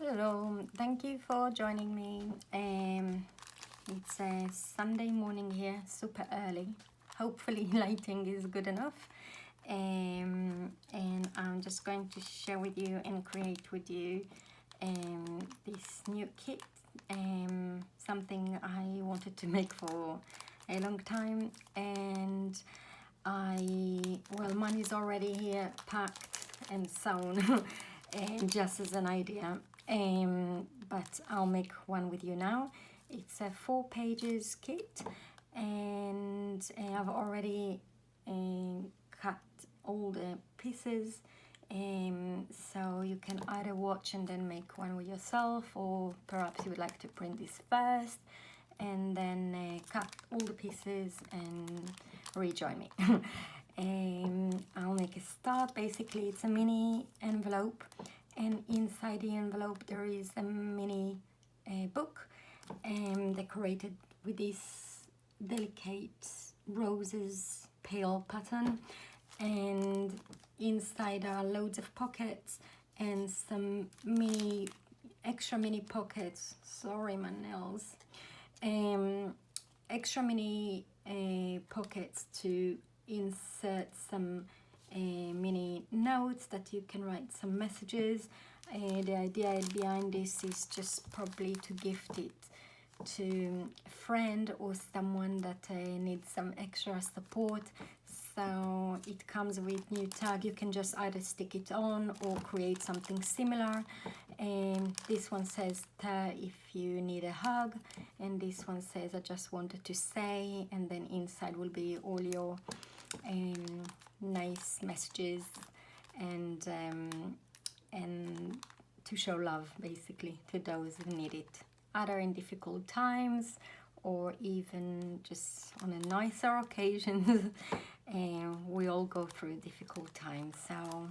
Hello, thank you for joining me. It's a Sunday morning here, super early. Hopefully lighting is good enough. And I'm just going to share with you and create with you this new kit. Something I wanted to make for a long time, and mine is already here packed and sewn and just as an idea, but I'll make one with you now. It's a 4 pages kit, and I've already cut all the pieces, so you can either watch and then make one with yourself, or perhaps you would like to print this first and then cut all the pieces and rejoin me. I'll make a start. Basically, it's a mini envelope, and inside the envelope there is a mini book decorated with this delicate roses pale pattern, and inside are loads of pockets and some extra mini pockets. Sorry, my nails. Extra mini pockets to insert some mini notes that you can write some messages. The idea behind this is just probably to gift it to a friend or someone that needs some extra support. So it comes with new tag. You can just either stick it on or create something similar. This one says if you need a hug, and this one says I just wanted to say, and then inside will be all your nice messages and to show love basically to those who need it, either in difficult times or even just on a nicer occasions. We all go through difficult times, so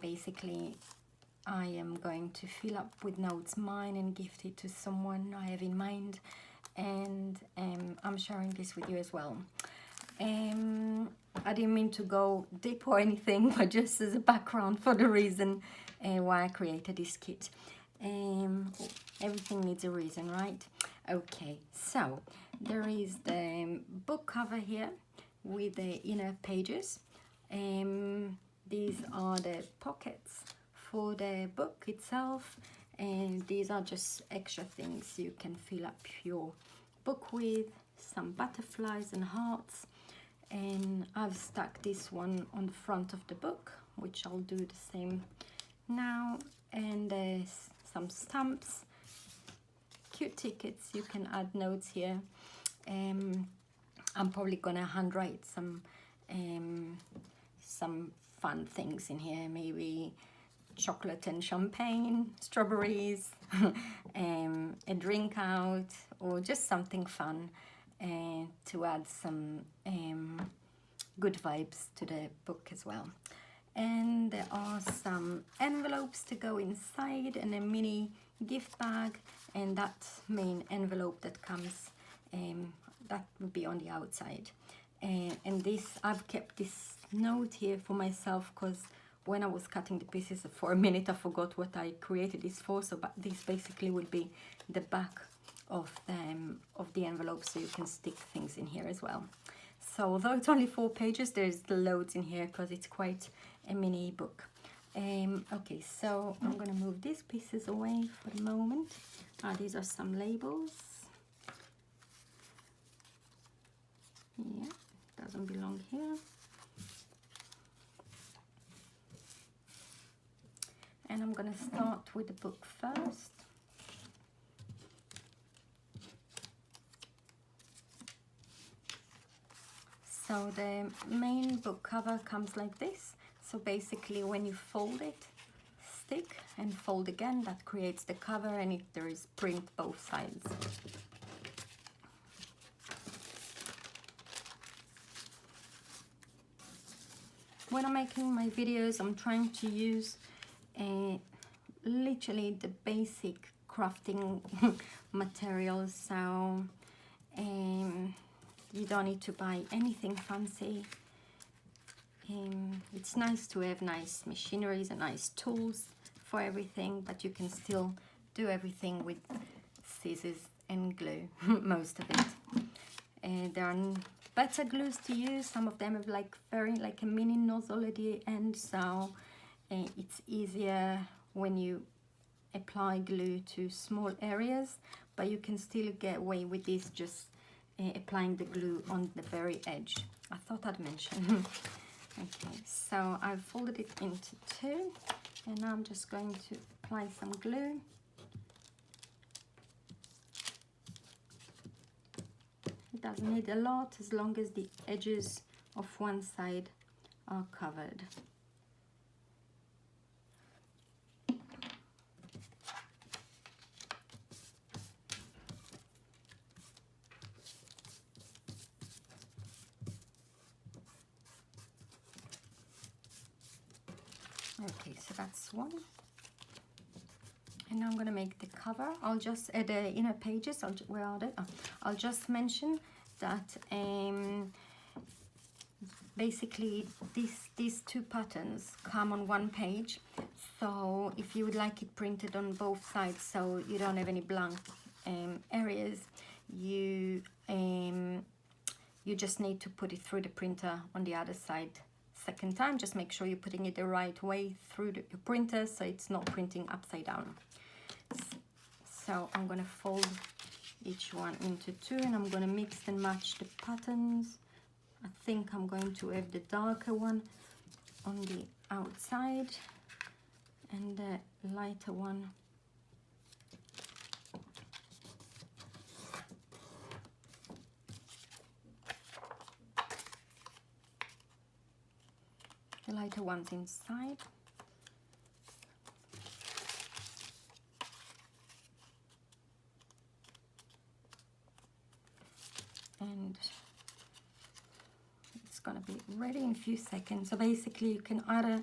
basically I am going to fill up with notes mine and gift it to someone I have in mind, and I'm sharing this with you as well. I didn't mean to go deep or anything, but just as a background for the reason why I created this kit. Everything needs a reason, right? Okay, so there is the book cover here with the inner pages. These are the pockets for the book itself, and these are just extra things you can fill up your book with, some butterflies and hearts. And I've stuck this one on the front of the book, which I'll do the same now. And there's some stamps, cute tickets. You can add notes here. I'm probably gonna handwrite some fun things in here, maybe chocolate and champagne, strawberries, a drink out, or just something fun to add some good vibes to the book as well. And there are some envelopes to go inside, and a mini gift bag, and that main envelope that comes that will be on the outside. And this, I've kept this note here for myself because when I was cutting the pieces for a minute I forgot what I created this for. So but this basically will be the back of the envelope, so you can stick things in here as well. So although it's only 4 pages, there's loads in here because it's quite a mini book. Okay, so I'm gonna move these pieces away for the moment. These are some labels. Yeah, doesn't belong here. And I'm gonna start with the book first. So the main book cover comes like this. So basically when you fold it, stick and fold again, that creates the cover, and there is print both sides. When I'm making my videos, I'm trying to use literally the basic crafting materials, so you don't need to buy anything fancy. It's nice to have nice machineries and nice tools for everything, but you can still do everything with scissors and glue, most of it. There are better glues to use. Some of them have like a mini nozzle at the end, so it's easier when you apply glue to small areas, but you can still get away with this, just applying the glue on the very edge. I thought I'd mention. Okay, so I've folded it into two, and now I'm just going to apply some glue. It doesn't need a lot, as long as the edges of one side are covered. Okay, so that's one. And now I'm going to make the cover. I'll just add the inner pages. Where are they? Oh, I'll just mention that basically these two patterns come on one page. So if you would like it printed on both sides, so you don't have any blank areas, you just need to put it through the printer on the other side. Second time, just make sure you're putting it the right way through your printer, so it's not printing upside down. So I'm going to fold each one into two, and I'm going to mix and match the patterns. I think I'm going to have the darker one on the outside and the lighter one ones inside. And it's gonna be ready in a few seconds. So basically you can either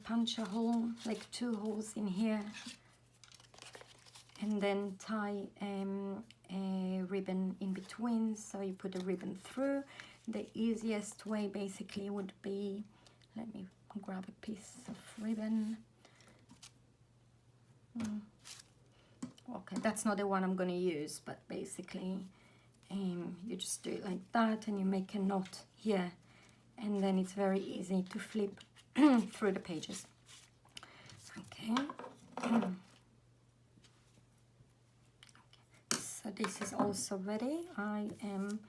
punch a hole, like 2 holes in here, and then tie a ribbon in between, so you put a ribbon through. The easiest way basically would be, let me grab a piece of ribbon. Okay, that's not the one I'm going to use, but basically you just do it like that, and you make a knot here, and then it's very easy to flip through the pages. Okay. So this is also ready. I am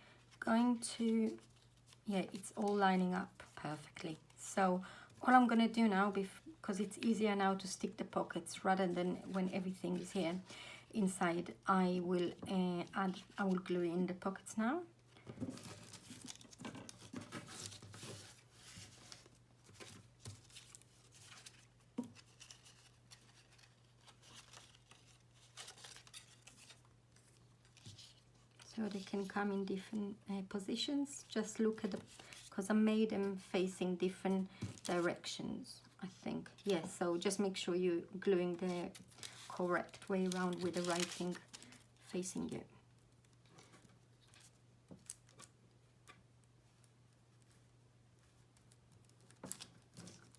going to, yeah, it's all lining up perfectly. So all I'm going to do now, because it's easier now to stick the pockets rather than when everything is here inside, I will glue in the pockets now. So they can come in different positions. Just look at the, because I made them facing different directions, I think. Yeah, so just make sure you're gluing the correct way around with the writing facing you.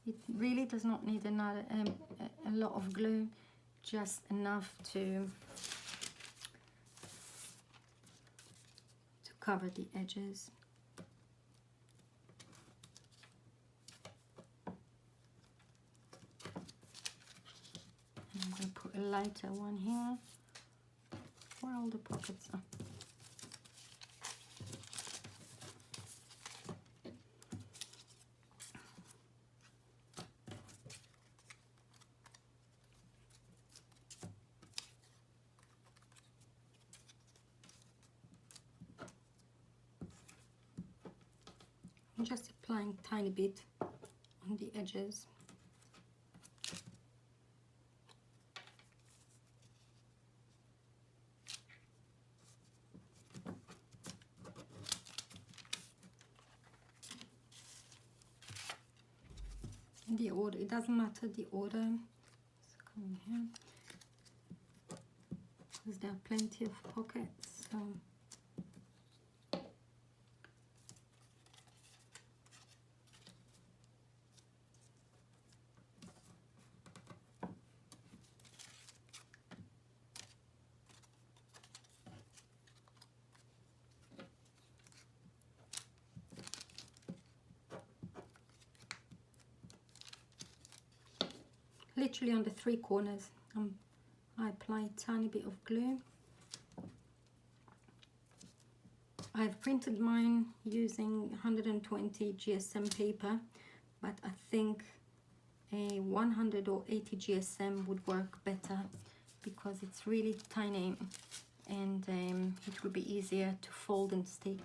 It really does not need another a lot of glue, just enough to cover the edges. And I'm going to put a lighter one here where all the pockets are. I'm just applying a tiny bit on the edges. The order, it doesn't matter the order. So come in here, because there are plenty of pockets. So literally on the 3 corners. I apply a tiny bit of glue. I've printed mine using 120 GSM paper, but I think a 100 or 80 GSM would work better because it's really tiny, and it will be easier to fold and stick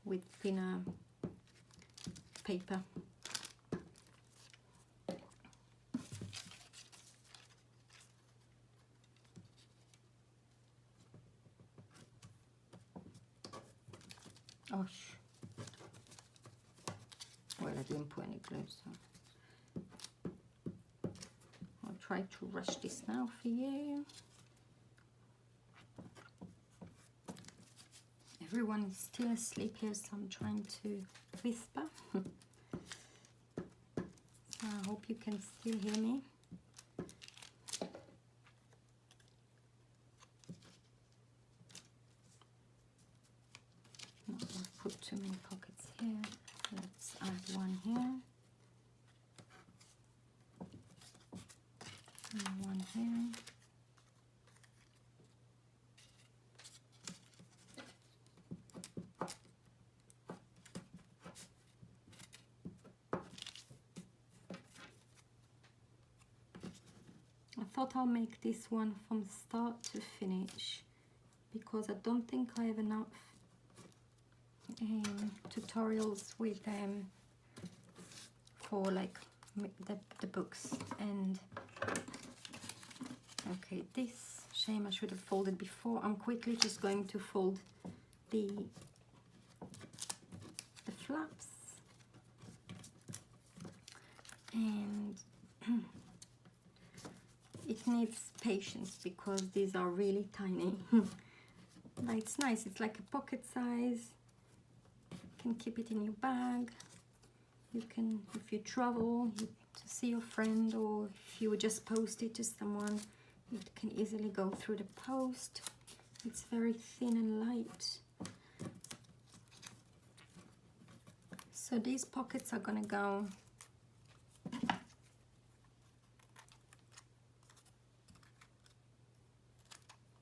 with thinner paper. Oh, well, I didn't put any glue, so I'll try to rush this now for you. Everyone is still asleep here, so I'm trying to whisper. So I hope you can still hear me. I've put too many pockets here. Let's add one here. And one here. I thought I'll make this one from start to finish because I don't think I have enough tutorials with for like the books. And okay, this, shame I should have folded before. I'm quickly just going to fold the flaps, and it needs patience because these are really tiny. But it's nice, it's like a pocket size. You can keep it in your bag. You can, if you travel to see your friend, or if you would just post it to someone, it can easily go through the post. It's very thin and light. So these pockets are gonna go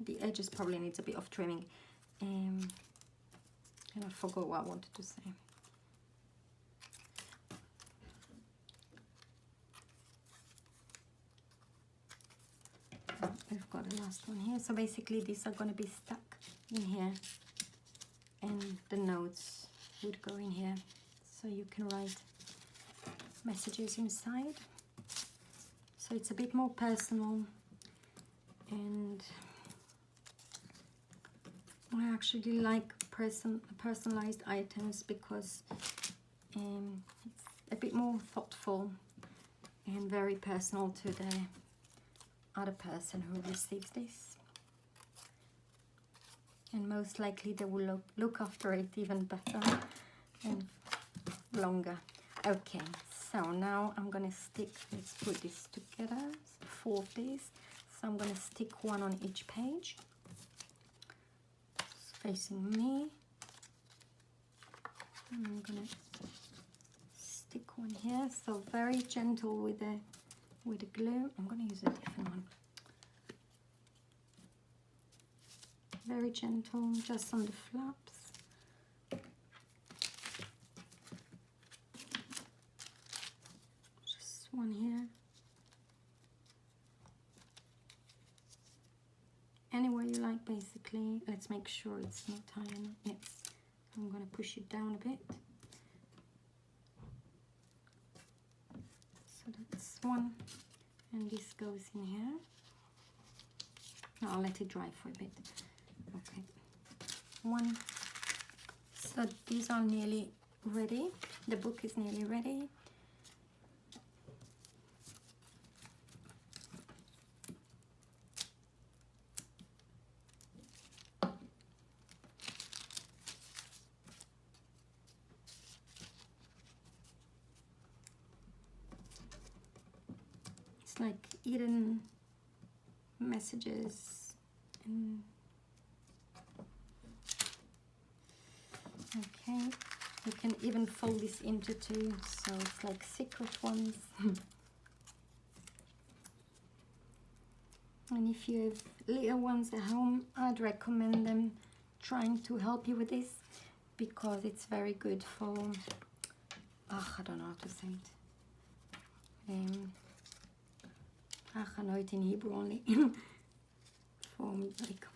the edges probably needs a bit of trimming, and I forgot what I wanted to say. We've got the last one here. So basically these are going to be stuck in here, and the notes would go in here, so you can write messages inside. So it's a bit more personal, and I actually like personalized items because it's a bit more thoughtful and very personal to the other person who receives this, and most likely they will look after it even better and longer. Okay, so now I'm gonna stick, let's put this together, 4 of these. So I'm gonna stick one on each page, facing me. And I'm gonna stick one here, so very gentle with the glue. I'm gonna use a different one. Very gentle, just on the flaps. Just one here. Anywhere you like, basically. Let's make sure it's not high enough. Yes. I'm gonna push it down a bit. So that's one, and this goes in here. No, I'll let it dry for a bit. Okay, one. So these are nearly ready. The book is nearly ready. It's like hidden messages. Okay, you can even fold this into 2, so it's like secret ones. And if you have little ones at home, I'd recommend them trying to help you with this, because it's very good for, I don't know how to say it. I know it in Hebrew only. For like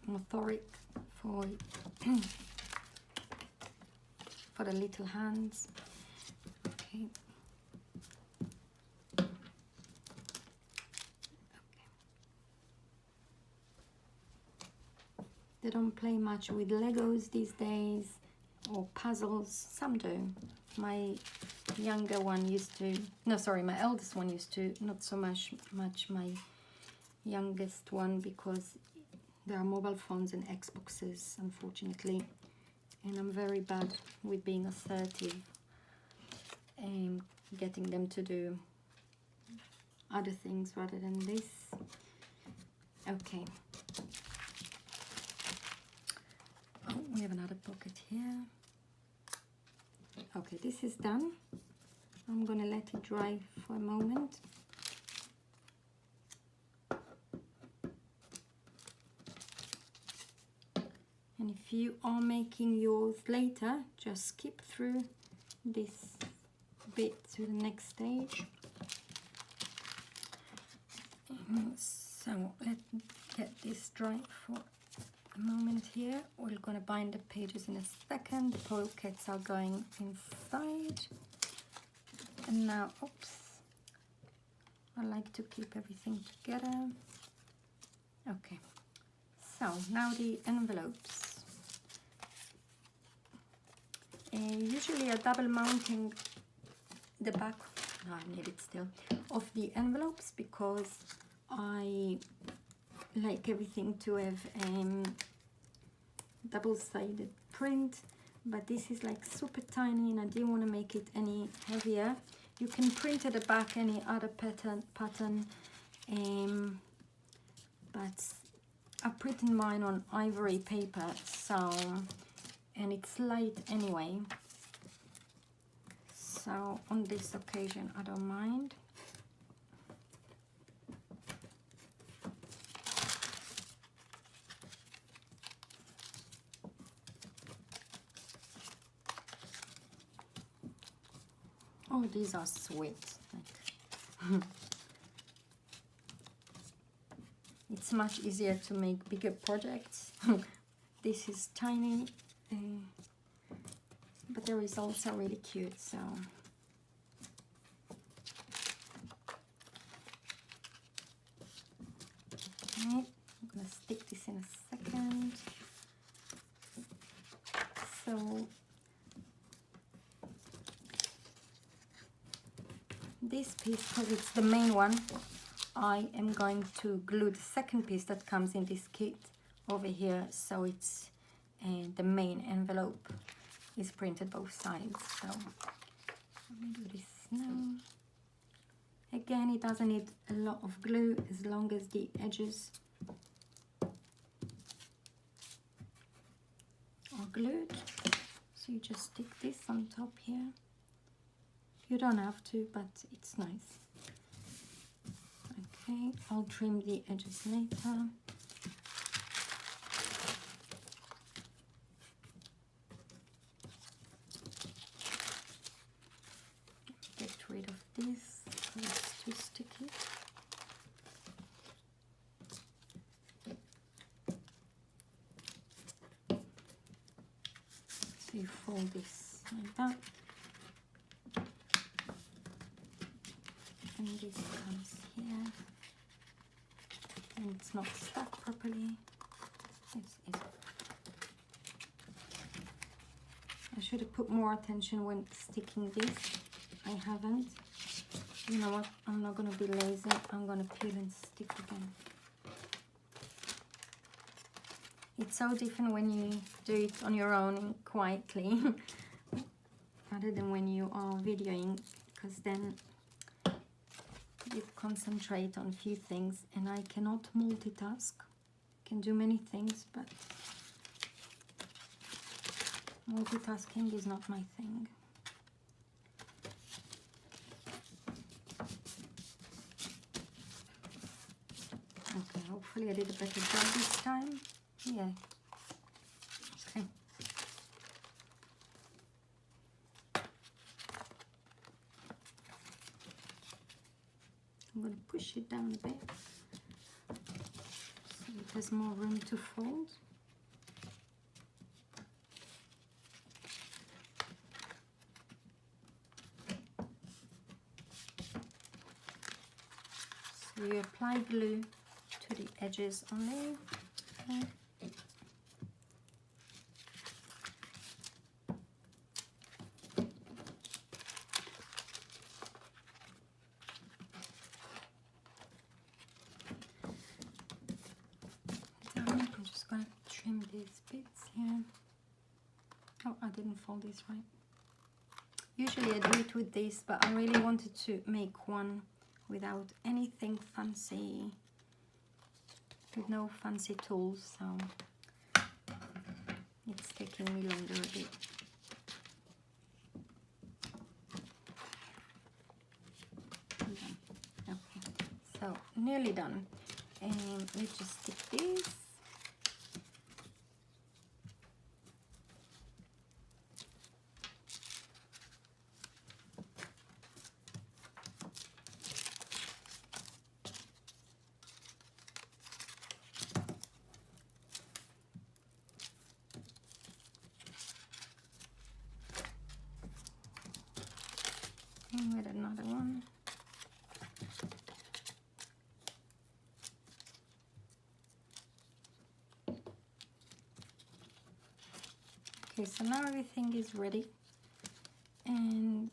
motoric, for the little hands. Okay. They don't play much with Legos these days, or puzzles. Some do. My younger one used to, no sorry, my eldest one used to, not so much my youngest one, because there are mobile phones and Xboxes, unfortunately, and I'm very bad with being assertive and getting them to do other things rather than this. Okay. Oh, we have another pocket here. Okay, this is done. I'm gonna let it dry for a moment. And if you are making yours later, just skip through this bit to the next stage. So let's get this dry for a moment here. We're gonna bind the pages in a second. The pockets are going inside. And now, oops, I like to keep everything together. Okay, so now the envelopes. Usually a double mounting the back, no, I need it still, of the envelopes, because I like everything to have double-sided print, but this is like super tiny and I didn't want to make it any heavier. You can print at the back any other pattern, but I've printed mine on ivory paper, so, and it's light anyway, so on this occasion I don't mind. Oh, these are sweet. Like, it's much easier to make bigger projects. This is tiny, but the results are really cute. So okay, I'm gonna stick this in a second. So this piece, because it's the main one, I am going to glue the second piece that comes in this kit over here, so it's the main envelope is printed both sides. So let me do this now. Again, it doesn't need a lot of glue as long as the edges are glued. So you just stick this on top here. You don't have to, but it's nice. Okay, I'll trim the edges later. Get rid of this because it's too sticky. So you fold this like that. And this comes here, and it's not stuck properly. I should have put more attention when sticking this. I haven't. You know what? I'm not going to be lazy. I'm going to peel and stick again. It's so different when you do it on your own and quietly, rather than when you are videoing, because then you concentrate on a few things, and I cannot multitask. I can do many things, but multitasking is not my thing. Okay, I Hopefully I did a better job this time. Yeah. Okay. I'm going to push it down a bit so there's more room to fold. So you apply glue to the edges only. Okay. I'm just going to trim these bits here. Oh, I didn't fold this right. Usually I do it with this, but I really wanted to make one without anything fancy, with no fancy tools, so it's taking me longer a bit. Okay, so nearly done. And let's just stick this. And with another one. Okay, so now everything is ready, and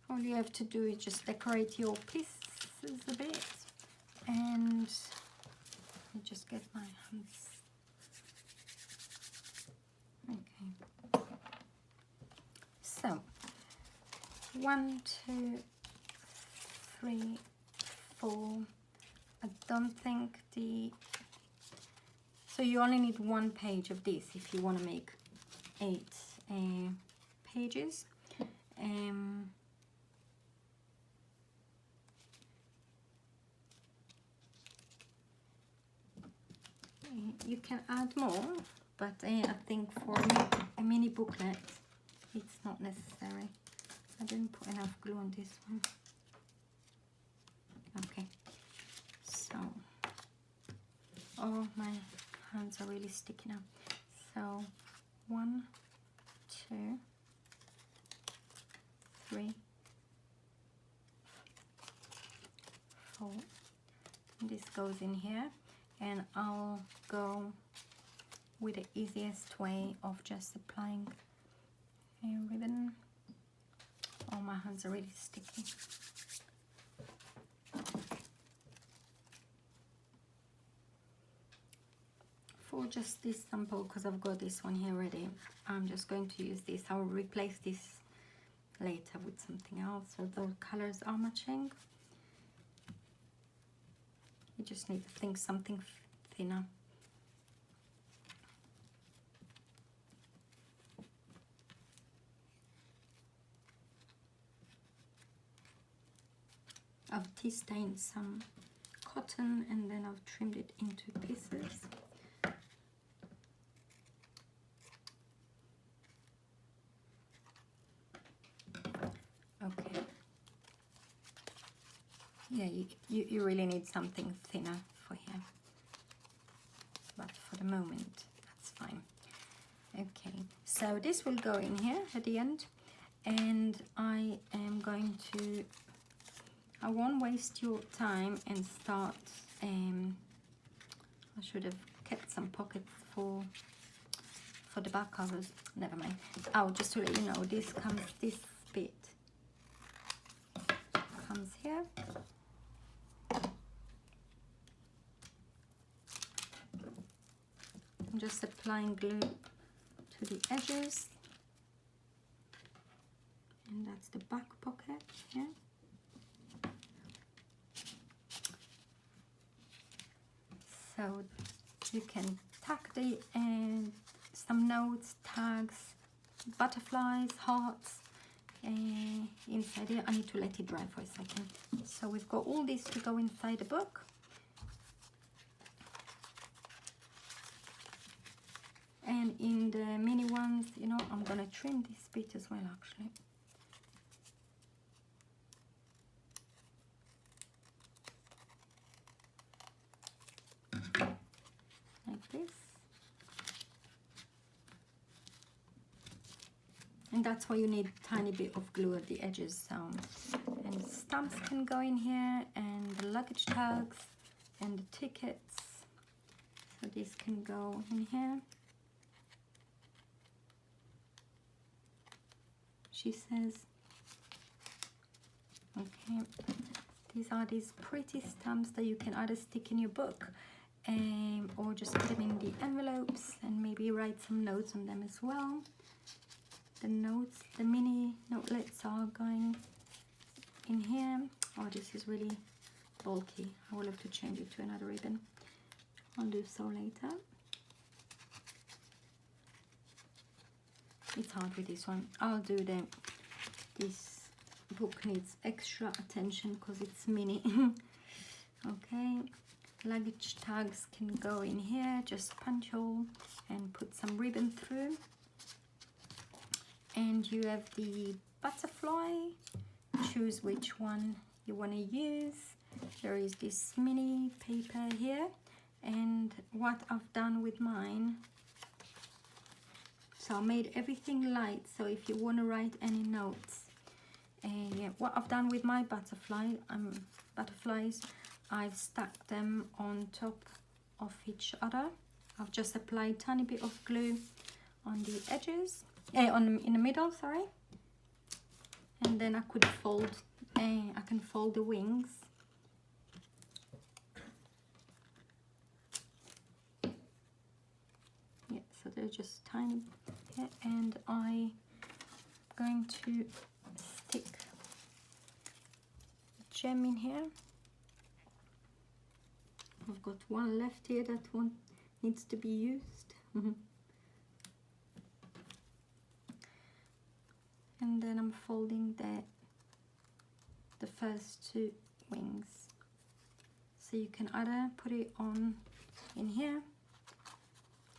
all you have to do is just decorate your pieces a bit, and let me just get my hands. Okay, so 1, 2, 3, 4. I don't think so you only need 1 page of this if you want to make 8 pages. You can add more, but I think for a mini booklet it's not necessary. I didn't put enough glue on this one. Okay, so oh, my hands are really sticky now. So 1, 2, 3, 4. And this goes in here, and I'll go with the easiest way of just applying a ribbon. Oh, my hands are really sticky. For just this sample, because I've got this one here ready, I'm just going to use this. I'll replace this later with something else, so those colors are matching. You just need to think something thinner. I've tea stained some cotton, and then I've trimmed it into pieces. Okay. Yeah, you really need something thinner for here, but for the moment that's fine. Okay, so this will go in here at the end, and I am going to, I won't waste your time and start, I should have kept some pockets for the back covers. Never mind. Oh, just to let you know, this bit comes here. I'm just applying glue to the edges, and that's the back pocket here. So you can tack the some notes, tags, butterflies, hearts inside here. I need to let it dry for a second. So we've got all this to go inside the book. And in the mini ones, you know, I'm gonna trim this bit as well actually. Like this. And that's why you need a tiny bit of glue at the edges. So, and stamps can go in here, and the luggage tags, and the tickets. So this can go in here. She says, okay, these pretty stamps that you can either stick in your book or just put them in the envelopes and maybe write some notes on them as well. The notes, the mini notelets are going in here. Oh, this is really bulky. I will have to change it to another ribbon. I'll do so later. It's hard with this one. I'll do this book needs extra attention because it's mini. Okay, luggage tags can go in here. Just punch hole and put some ribbon through. And you have the butterfly. Choose which one you want to use. There is this mini paper here, and what I've done with mine, so I made everything light, so if you want to write any notes, what I've done with my butterflies, I've stacked them on top of each other. I've just applied a tiny bit of glue on the edges, in the middle, sorry, and then I could fold, I can fold the wings. Yeah, so they're just tiny. Yeah, and I'm going to stick a gem in here. I've got one left here, that one needs to be used. And then I'm folding the first two wings. So you can either put it on in here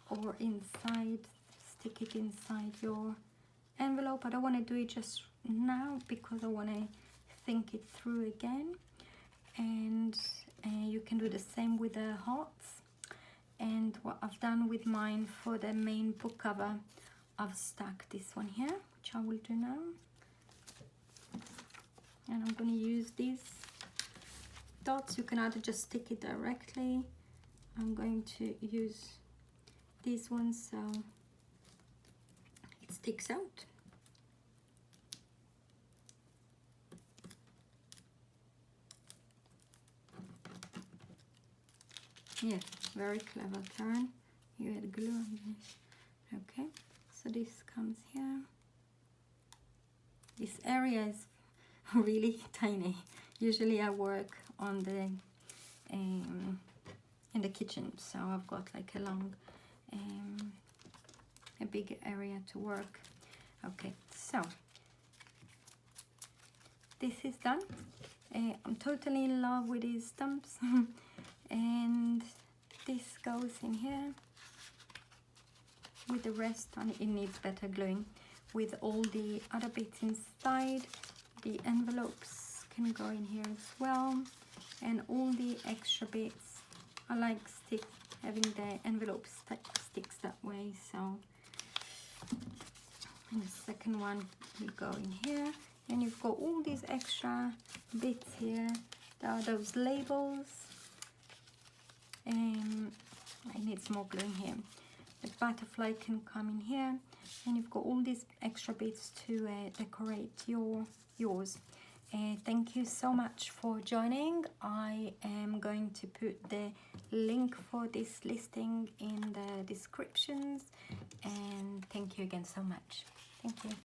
or inside, stick it inside your envelope. I don't want to do it just now because I want to think it through again. And you can do the same with the hearts. And what I've done with mine for the main book cover, I've stuck this one here, which I will do now. And I'm going to use these dots. You can either just stick it directly. I'm going to use these ones so it sticks out. Yeah, very clever, Karen. You had glue on this. Okay, so this comes here. This area is really tiny. Usually I work on the in the kitchen, so I've got like a long a big area to work. Okay, so this is done. I'm totally in love with these stamps. And this goes in here with the rest, and it needs better gluing with all the other bits inside. The envelopes can go in here as well, and all the extra bits. I like having the envelope sticks that way, so and the second one will go in here, and you've got all these extra bits here. There are those labels. I need some more glue in here. The butterfly can come in here, and you've got all these extra bits to decorate yours. Thank you so much for joining. I am going to put the link for this listing in the descriptions, and thank you again so much. Thank you.